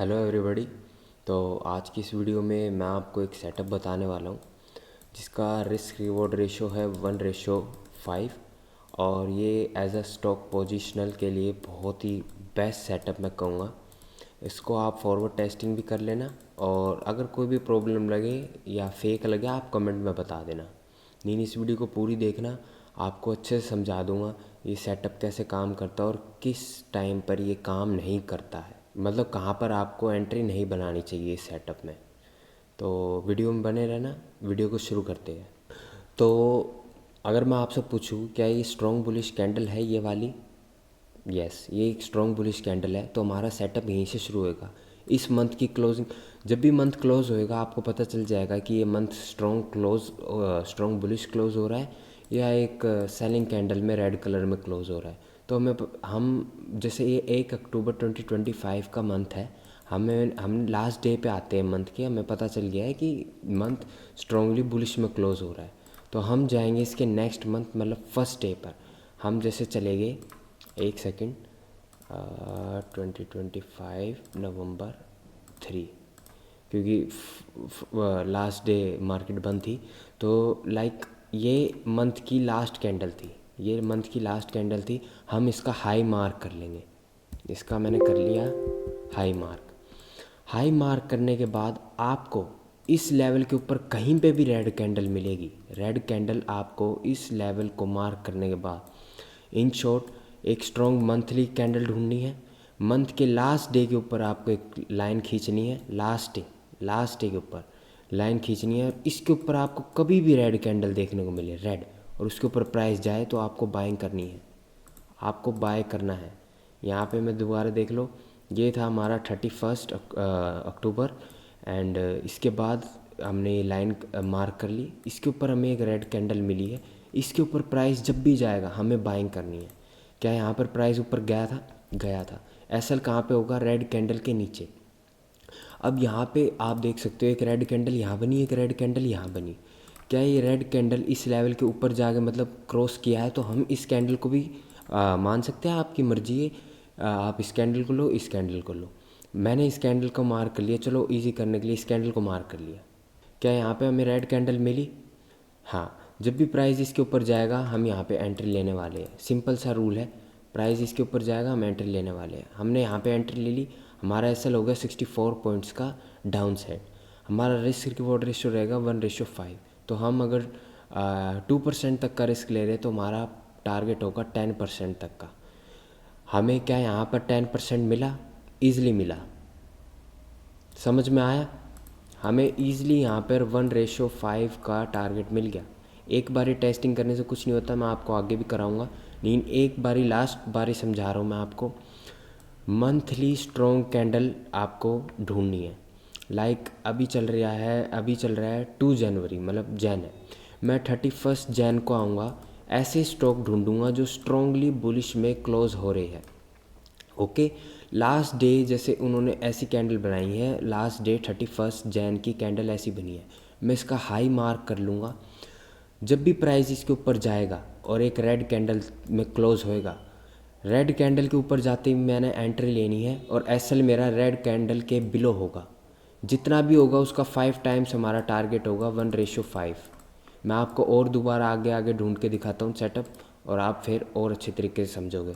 Hello everybody. तो आज की इस वीडियो में मैं आपको एक सेटअप बताने वाला हूँ जिसका रिस्क रिवॉर्ड रेशो है 1:5 और ये एज अ स्टॉक पोजिशनल के लिए बहुत ही बेस्ट सेटअप मैं कहूँगा। इसको आप फॉरवर्ड टेस्टिंग भी कर लेना और अगर कोई भी प्रॉब्लम लगे या फेक लगे आप कमेंट में बता देना। नहीं, इस वीडियो को पूरी देखना, आपको अच्छे से समझा दूंगा ये सेटअप कैसे काम करता है और किस टाइम पर ये काम नहीं करता है, मतलब कहाँ पर आपको एंट्री नहीं बनानी चाहिए इस सेटअप में। तो वीडियो में बने रहना। वीडियो को शुरू करते हैं। तो अगर मैं आपसे पूछूं क्या ये स्ट्रॉन्ग बुलिश कैंडल है ये वाली, यस ये एक स्ट्रॉन्ग बुलिश कैंडल है, तो हमारा सेटअप यहीं से शुरू होएगा। इस मंथ की क्लोजिंग, जब भी मंथ क्लोज होएगा आपको पता चल जाएगा कि ये मंथ स्ट्रॉन्ग बुलिश क्लोज हो रहा है या एक सेलिंग कैंडल में रेड कलर में क्लोज हो रहा है। तो हम जैसे ये 1 अक्टूबर 2025 का मंथ है, हम लास्ट डे पे आते हैं मंथ के, हमें पता चल गया है कि मंथ स्ट्रांगली बुलिश में क्लोज हो रहा है। तो हम जाएंगे इसके नेक्स्ट मंथ मतलब फर्स्ट डे पर। हम जैसे चले गए, एक सेकेंड, 2025 नवंबर 3, क्योंकि लास्ट डे मार्केट बंद थी। तो लाइक ये मंथ की लास्ट कैंडल थी, ये मंथ की लास्ट कैंडल थी। हम इसका हाई मार्क कर लेंगे। इसका मैंने कर लिया हाई मार्क। हाई मार्क करने के बाद आपको इस लेवल के ऊपर कहीं पे भी रेड कैंडल मिलेगी। रेड कैंडल आपको इस लेवल को मार्क करने के बाद इन शॉर्ट एक स्ट्रॉन्ग मंथली कैंडल ढूंढनी है। मंथ के लास्ट डे के ऊपर आपको एक लाइन खींचनी है। लास्ट डे के ऊपर लाइन खींचनी है। इसके ऊपर आपको कभी भी रेड कैंडल देखने को मिले रेड, और उसके ऊपर प्राइस जाए तो आपको बाइंग करनी है, आपको बाय करना है। यहाँ पे मैं दोबारा देख लो, ये था हमारा 31 अक्टूबर एंड इसके बाद हमने ये लाइन मार्क कर ली। इसके ऊपर हमें एक रेड कैंडल मिली है। इसके ऊपर प्राइस जब भी जाएगा हमें बाइंग करनी है। क्या यहाँ पर प्राइस ऊपर गया था? गया था। एसएल कहाँ पे होगा? रेड कैंडल के नीचे। अब यहाँ पे आप देख सकते हो एक रेड कैंडल यहाँ बनी, एक रेड कैंडल यहाँ बनी। क्या ये रेड कैंडल इस लेवल के ऊपर जाके मतलब क्रॉस किया है तो हम इस कैंडल को भी मान सकते हैं। आपकी मर्जी है, आप इस कैंडल को लो, इस कैंडल को लो। मैंने इस कैंडल को मार्क कर लिया, चलो इजी करने के लिए इस कैंडल को मार्क कर लिया। क्या यहाँ पे हमें रेड कैंडल मिली? हाँ। जब भी प्राइस इसके ऊपर जाएगा हम यहाँ पे एंट्री लेने वाले हैं। सिंपल सा रूल है, प्राइस इसके ऊपर जाएगा हम एंट्री लेने वाले हैं। हमने यहाँ पे एंट्री ले ली। हमारा एसएल हो गया 64 पॉइंट्स का डाउन साइड। हमारा रिस्क रिवॉर्ड रेशियो रहेगा 1:5। तो हम अगर 2% तक का रिस्क ले रहे हैं तो हमारा टारगेट होगा 10% तक का। हमें क्या यहाँ पर 10% मिला? ईज़िली मिला। समझ में आया? हमें ईज़िली यहाँ पर 1:5 का टारगेट मिल गया। एक बारी टेस्टिंग करने से कुछ नहीं होता, मैं आपको आगे भी कराऊंगा, लेकिन एक बारी लास्ट बारी समझा रहा हूँ मैं आपको। मंथली स्ट्रॉन्ग कैंडल आपको ढूंढनी है। लाइक अभी चल रहा है 2 जनवरी, मतलब जैन है। मैं 31 जैन को आऊँगा, ऐसे स्टॉक ढूंढूंगा जो स्ट्रॉन्गली बुलिश में क्लोज हो रहे हैं। ओके। लास्ट डे जैसे उन्होंने ऐसी कैंडल बनाई है, लास्ट डे 31 जैन की कैंडल ऐसी बनी है। मैं इसका हाई मार्क कर लूँगा। जब भी प्राइस इसके ऊपर जाएगा और एक रेड कैंडल में क्लोज होएगा, रेड कैंडल के ऊपर जाते ही मैंने एंट्री लेनी है और एसएल मेरा रेड कैंडल के बिलो होगा। जितना भी होगा उसका 5 टाइम्स हमारा टारगेट होगा 1:5। मैं आपको और दोबारा आगे आगे ढूंढ के दिखाता हूँ सेटअप, और आप फिर और अच्छे तरीके से समझोगे।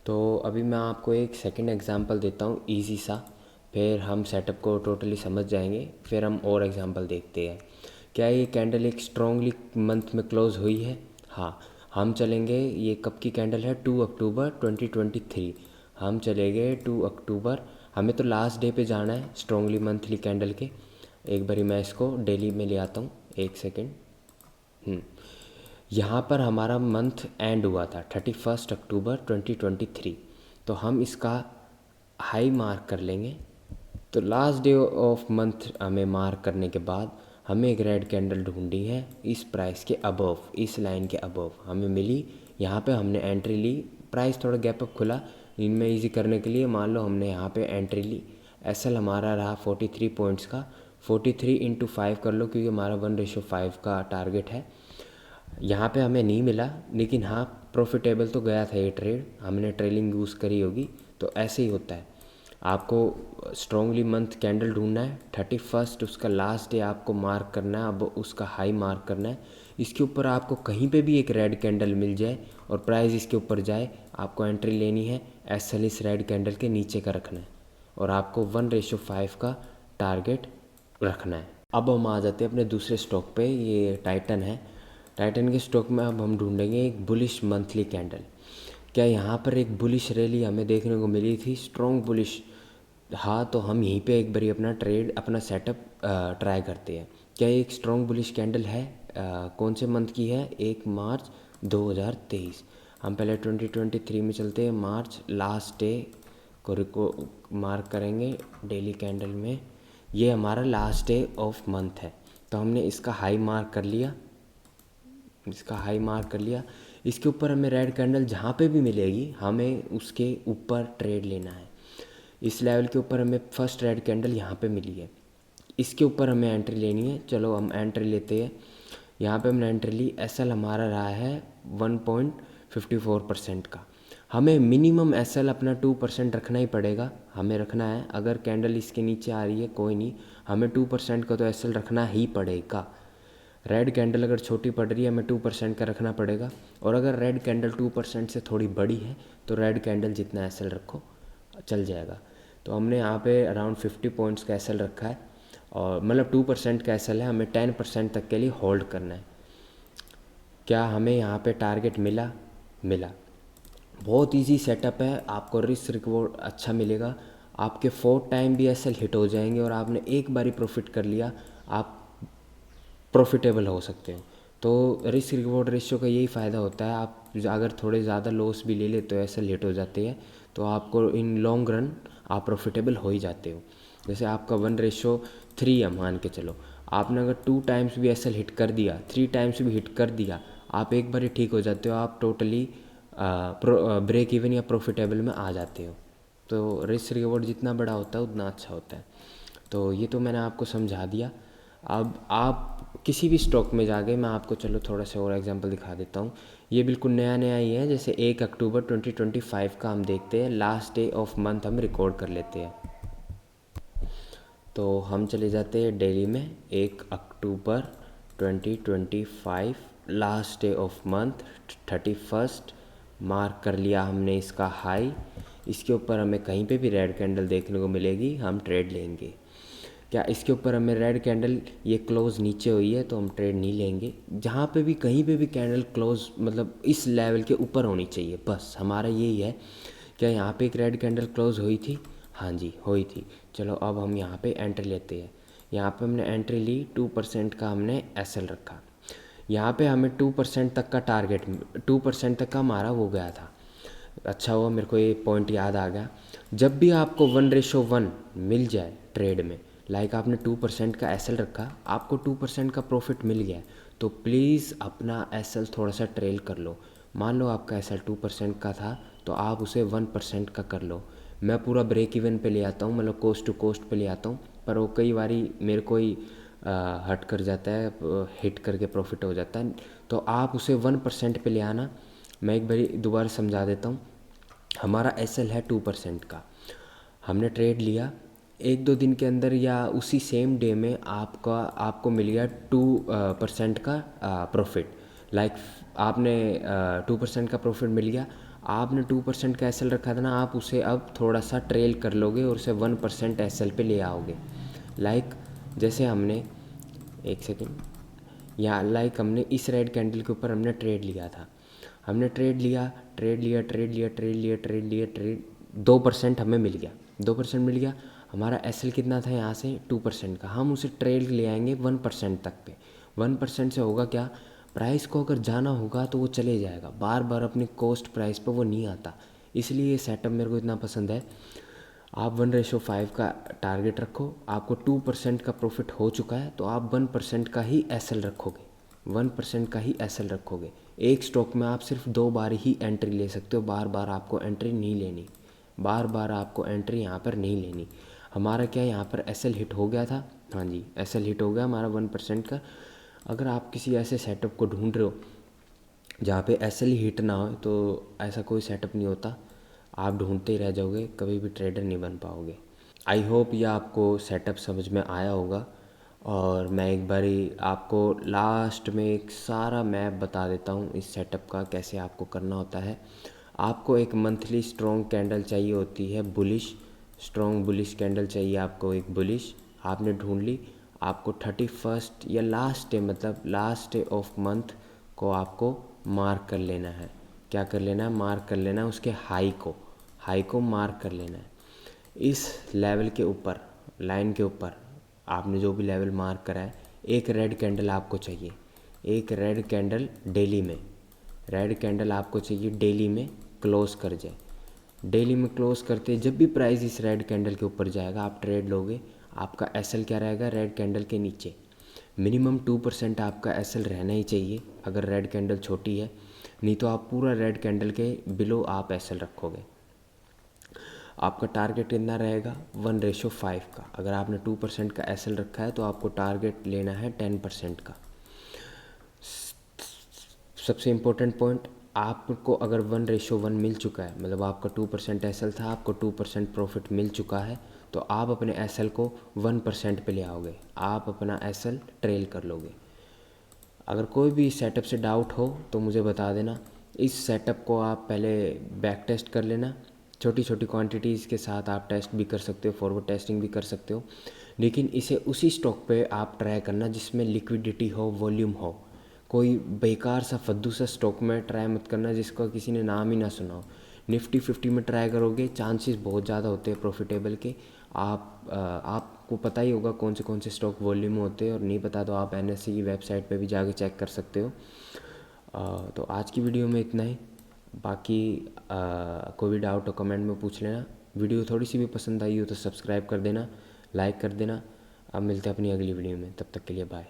तो अभी मैं आपको एक सेकंड एग्जांपल देता हूँ इजी सा, फिर हम सेटअप को टोटली समझ जाएंगे, फिर हम और एग्जांपल देखते हैं। क्या ये कैंडल एक स्ट्रांगली मंथ में क्लोज हुई है? हाँ। हम चलेंगे, ये कब की कैंडल है? 2 अक्टूबर 2023। हम चले गए 2 अक्टूबर। हमें तो लास्ट डे पे जाना है स्ट्रांगली मंथली कैंडल के। एक बारी मैं इसको डेली में ले आता हूँ, एक सेकेंड। यहाँ पर हमारा मंथ एंड हुआ था 31 अक्टूबर 2023। तो हम इसका हाई मार्क कर लेंगे। तो लास्ट डे ऑफ मंथ हमें मार्क करने के बाद हमें एक रेड कैंडल ढूंढनी है इस प्राइस के अबव, इस लाइन के अबव हमें मिली। यहाँ पे हमने एंट्री ली। प्राइस थोड़ा गैप अप खुला, इनमें इजी करने के लिए मान लो हमने यहाँ पे एंट्री ली। एसएल हमारा रहा 43 पॉइंट्स का। 43 इंटू 5 कर लो, क्योंकि हमारा 1:5 का टारगेट है। यहाँ पे हमें नहीं मिला, लेकिन हाँ प्रॉफिटेबल तो गया था ये ट्रेड। हमने ट्रेलिंग यूज़ करी होगी, तो ऐसे ही होता है। आपको स्ट्रॉन्गली मंथ कैंडल ढूंढना है, 31 उसका लास्ट डे आपको मार्क करना है, अब उसका हाई मार्क करना है। इसके ऊपर आपको कहीं पे भी एक रेड कैंडल मिल जाए और प्राइस इसके ऊपर जाए, आपको एंट्री लेनी है। एसएल इस रेड कैंडल के नीचे का रखना है और आपको 1:5 का टारगेट रखना है। अब हम आ जाते हैं अपने दूसरे स्टॉक पे, ये टाइटन है। टाइटन के स्टॉक में अब हम ढूंढेंगे एक बुलिश मंथली कैंडल। क्या यहाँ पर एक बुलिश रैली हमें देखने को मिली थी, स्ट्रॉन्ग बुलिश? हाँ, तो हम यहीं पे एक बारी अपना ट्रेड, अपना सेटअप ट्राई करते हैं। क्या ये एक स्ट्रॉन्ग बुलिश कैंडल है? कौन से मंथ की है? 1 मार्च 2023। हम पहले 2023 में चलते हैं। मार्च लास्ट डे को मार्क करेंगे डेली कैंडल में। ये हमारा लास्ट डे ऑफ मंथ है, तो हमने इसका हाई मार्क कर लिया, इसका हाई मार्क कर लिया। इसके ऊपर हमें रेड कैंडल जहाँ पे भी मिलेगी हमें उसके ऊपर ट्रेड लेना है। इस लेवल के ऊपर हमें फर्स्ट रेड कैंडल यहाँ पे मिली है, इसके ऊपर हमें एंट्री लेनी है। चलो हम एंट्री लेते हैं। यहाँ पे हमने एंट्री ली, एसएल हमारा रहा है 1.54% का। हमें मिनिमम एसएल अपना 2% रखना ही पड़ेगा, हमें रखना है। अगर कैंडल इसके नीचे आ रही है कोई नहीं, हमें 2% का तो एसएल रखना ही पड़ेगा। रेड कैंडल अगर छोटी पड़ रही है हमें 2% का रखना पड़ेगा, और अगर रेड कैंडल 2% से थोड़ी बड़ी है तो रेड कैंडल जितना एसएल रखो चल जाएगा। तो हमने यहाँ पे अराउंड 50 पॉइंट्स का एसएल रखा है, और मतलब 2% का एसएल है, हमें 10% तक के लिए होल्ड करना है। क्या हमें यहाँ पे टारगेट मिला? मिला। बहुत इजी सेटअप है, आपको रिस्क रिवॉर्ड अच्छा मिलेगा। आपके 4 टाइम भी एसएल हिट हो जाएंगे और आपने एक बारी प्रॉफिट कर लिया, आप प्रॉफिटेबल हो सकते हो। तो रिस्क रिवॉर्ड रेशियो का यही फ़ायदा होता है, आप अगर थोड़े ज़्यादा लॉस भी ले लेते हो, ऐसे लेट हो जाते हैं, तो आपको इन लॉन्ग रन आप प्रॉफिटेबल हो ही जाते हो। जैसे आपका 1:3 है मान के चलो, आपने अगर 2 टाइम्स भी एसएल हिट कर दिया, 3 टाइम्स भी हिट कर दिया, आप एक बार ही ठीक हो जाते हो, आप टोटली ब्रेक इवन या प्रॉफिटेबल में आ जाते हो। तो रिस्क रिवॉर्ड जितना बड़ा होता है उतना अच्छा होता है। तो ये तो मैंने आपको समझा दिया। अब आप किसी भी स्टॉक में जाके, मैं आपको चलो थोड़ा सा और एग्जांपल दिखा देता हूँ। ये बिल्कुल नया नया ही है, जैसे 1 अक्टूबर 2025 का हम देखते हैं, लास्ट डे ऑफ मंथ हम रिकॉर्ड कर लेते हैं। तो हम चले जाते हैं डेली में, 1 अक्टूबर 2025 last day of month 31 mark कर लिया हमने इसका हाई। इसके ऊपर हमें कहीं पे भी रेड कैंडल देखने को मिलेगी हम ट्रेड लेंगे। क्या इसके ऊपर हमें रेड कैंडल ये क्लोज नीचे हुई है तो हम ट्रेड नहीं लेंगे। जहाँ पे भी कहीं पे भी कैंडल क्लोज मतलब इस लेवल के ऊपर होनी चाहिए, बस हमारा यही है। क्या यहाँ पे एक रेड कैंडल क्लोज हुई थी? हाँ जी हुई थी। चलो अब हम यहाँ पे एंट्री लेते हैं। यहाँ पे हमने एंट्री ली, 2% का हमने एसएल रखा। यहाँ पे हमें 2% तक का टारगेट, 2% तक का हमारा वो गया था। अच्छा हुआ मेरे को ये पॉइंट याद आ गया। जब भी आपको 1:1 मिल जाए ट्रेड में, लाइक आपने 2% का एसएल रखा, आपको 2% का प्रॉफिट मिल गया, तो प्लीज़ अपना एसएल थोड़ा सा ट्रेल कर लो। मान लो आपका एसएल 2% का था तो आप उसे 1% का कर लो। मैं पूरा ब्रेक इवन पे ले आता हूँ, मतलब कोस्ट टू कोस्ट पे ले आता हूँ, पर वो कई बारी मेरे को ही हट कर जाता है, हिट करके प्रॉफिट हो जाता है। तो आप उसे 1% पे ले आना। मैं एक बारी दोबारा समझा देता हूँ। हमारा एसएल है 2% का, हमने ट्रेड लिया, 1-2 दिन के अंदर या उसी सेम डे में आपको मिल गया 2% का प्रॉफिट। लाइक आपने 2% का प्रॉफिट मिल गया, आपने 2% का एसएल रखा था ना, आप उसे अब थोड़ा सा ट्रेल कर लोगे और उसे 1% एसएल पे ले आओगे। लाइक जैसे हमने, एक सेकेंड, या लाइक हमने इस रेड कैंडल के ऊपर हमने ट्रेड लिया था, हमने ट्रेड लिया, ट्रेड लिया, ट्रेड लिया, ट्रेड लिया, ट्रेड लिया, ट्रेड 2% हमें मिल गया, 2% मिल गया। हमारा एसएल कितना था यहाँ से? 2% का। हम उसे ट्रेड ले आएंगे 1% तक पे। 1% से होगा क्या, प्राइस को अगर जाना होगा तो वो चले जाएगा, बार बार अपनी कॉस्ट प्राइस पर वो नहीं आता। इसलिए ये सेटअप मेरे को इतना पसंद है। आप 1:5 का टारगेट रखो, आपको 2% का प्रॉफिट हो चुका है तो आप 1% का ही एसएल रखोगे, 1% का ही एसएल रखोगे। एक स्टॉक में आप सिर्फ 2 बार ही एंट्री ले सकते हो, बार बार आपको एंट्री नहीं लेनी, बार बार आपको एंट्री यहाँ पर नहीं लेनी। हमारा क्या यहाँ पर एसएल हिट हो गया था, हाँ जी एसएल हिट हो गया हमारा 1% का। अगर आप किसी ऐसे सेटअप को ढूंढ रहे हो जहाँ पे एसएल ही हिट ना हो, तो ऐसा कोई सेटअप नहीं होता। आप ढूंढते ही रह जाओगे, कभी भी ट्रेडर नहीं बन पाओगे। आई होप ये आपको सेटअप समझ में आया होगा। और मैं एक बारी आपको लास्ट में एक सारा मैप बता देता हूँ इस सेटअप का, कैसे आपको करना होता है। आपको एक मंथली स्ट्रॉन्ग कैंडल चाहिए होती है, बुलिश, स्ट्रॉन्ग बुलिश कैंडल चाहिए आपको, एक बुलिश आपने ढूंढ ली। आपको 31 या लास्ट डे, मतलब लास्ट डे ऑफ मंथ को आपको मार्क कर लेना है। क्या कर लेना है? मार्क कर लेना है उसके हाई को मार्क कर लेना है। इस लेवल के ऊपर, लाइन के ऊपर आपने जो भी लेवल मार्क करा है, एक रेड कैंडल आपको चाहिए, एक रेड कैंडल डेली में, रेड कैंडल आपको चाहिए डेली में क्लोज कर जाए। डेली में क्लोज करते जब भी प्राइस इस रेड कैंडल के ऊपर जाएगा आप ट्रेड लोगे। आपका एसएल क्या रहेगा? रेड कैंडल के नीचे मिनिमम 2% आपका एसएल रहना ही चाहिए अगर रेड कैंडल छोटी है, नहीं तो आप पूरा रेड कैंडल के बिलो आप एसएल रखोगे। आपका टारगेट कितना रहेगा? 1:5 का। अगर आपने 2% का एसएल रखा है तो आपको टारगेट लेना है 10% का। सबसे इम्पोर्टेंट पॉइंट, आपको अगर 1:1 मिल चुका है, मतलब आपका 2% एसएल था, आपको 2% प्रॉफिट मिल चुका है, तो आप अपने एसएल को 1% पे ले आओगे, आप अपना एसएल ट्रेल कर लोगे। अगर कोई भी सेटअप से डाउट हो तो मुझे बता देना। इस सेटअप को आप पहले बैक टेस्ट कर लेना, छोटी छोटी क्वांटिटीज़ के साथ आप टेस्ट भी कर सकते हो, फॉरवर्ड टेस्टिंग भी कर सकते हो, लेकिन इसे उसी स्टॉक पे आप ट्राई करना जिसमें लिक्विडिटी हो, वॉल्यूम हो। कोई बेकार सा फद्दू सा स्टॉक में ट्राई मत करना जिसका किसी ने नाम ही ना सुना हो। निफ्टी 50 में ट्राई करोगे, चांसेस बहुत ज़्यादा होते हैं प्रॉफिटेबल के। आपको पता ही होगा कौन से स्टॉक वॉल्यूम में होते हैं, और नहीं पता तो आप एनएससी की वेबसाइट पे भी जाके चेक कर सकते हो। तो आज की वीडियो में इतना ही। बाकी कोई भी डाउट हो कमेंट में पूछ लेना। वीडियो थोड़ी सी भी पसंद आई हो तो सब्सक्राइब कर देना, लाइक कर देना। अब मिलते हैं अपनी अगली वीडियो में, तब तक के लिए बाय।